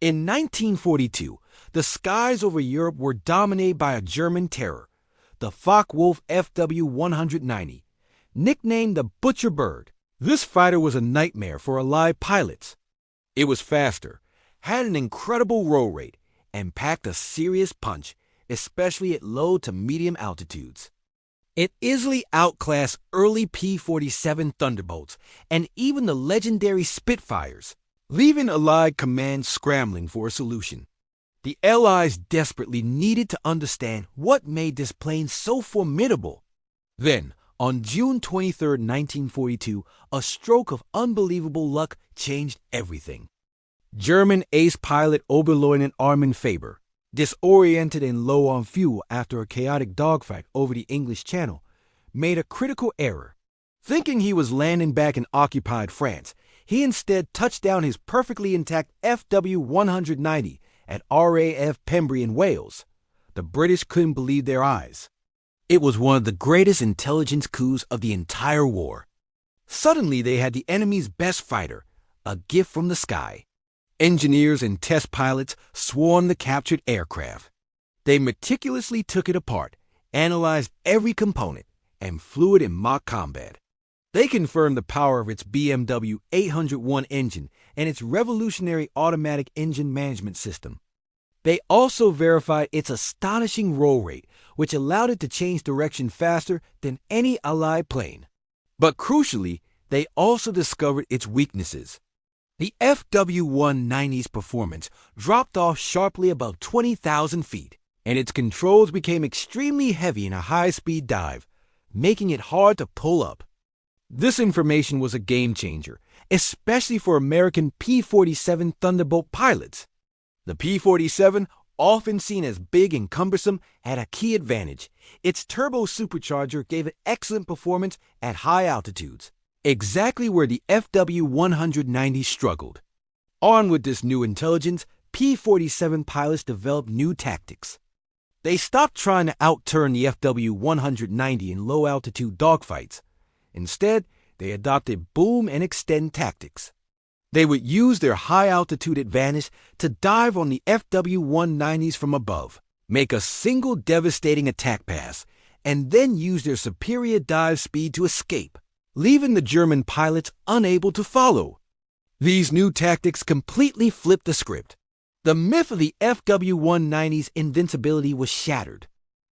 In 1942, the skies over Europe were dominated by a German terror, the Focke-Wulf FW-190, nicknamed the Butcher Bird. This fighter was a nightmare for Allied pilots. It was faster, had an incredible roll rate, and packed a serious punch, especially at low to medium altitudes. It easily outclassed early P-47 Thunderbolts and even the legendary Spitfires, leaving Allied command scrambling for a solution. The Allies desperately needed to understand what made this plane so formidable. Then, on June 23, 1942, a stroke of unbelievable luck changed everything. German ace pilot Oberleutnant Armin Faber, disoriented and low on fuel after a chaotic dogfight over the English Channel, made a critical error. Thinking he was landing back in occupied France, he instead touched down his perfectly intact FW-190 at RAF Pembrey in Wales. The British couldn't believe their eyes. It was one of the greatest intelligence coups of the entire war. Suddenly they had the enemy's best fighter, a gift from the sky. Engineers and test pilots swarmed the captured aircraft. They meticulously took it apart, analyzed every component, and flew it in mock combat. They confirmed the power of its BMW 801 engine and its revolutionary automatic engine management system. They also verified its astonishing roll rate, which allowed it to change direction faster than any Allied plane. But crucially, they also discovered its weaknesses. The FW-190's performance dropped off sharply above 20,000 feet, and its controls became extremely heavy in a high-speed dive, making it hard to pull up. This information was a game-changer, especially for American P-47 Thunderbolt pilots. The P-47, often seen as big and cumbersome, had a key advantage. Its turbo supercharger gave it excellent performance at high altitudes, exactly where the FW-190 struggled. Armed with this new intelligence, P-47 pilots developed new tactics. They stopped trying to outturn the FW-190 in low-altitude dogfights. Instead, they adopted boom and extend tactics. They would use their high-altitude advantage to dive on the FW-190s from above, make a single devastating attack pass, and then use their superior dive speed to escape, leaving the German pilots unable to follow. These new tactics completely flipped the script. The myth of the FW-190's invincibility was shattered.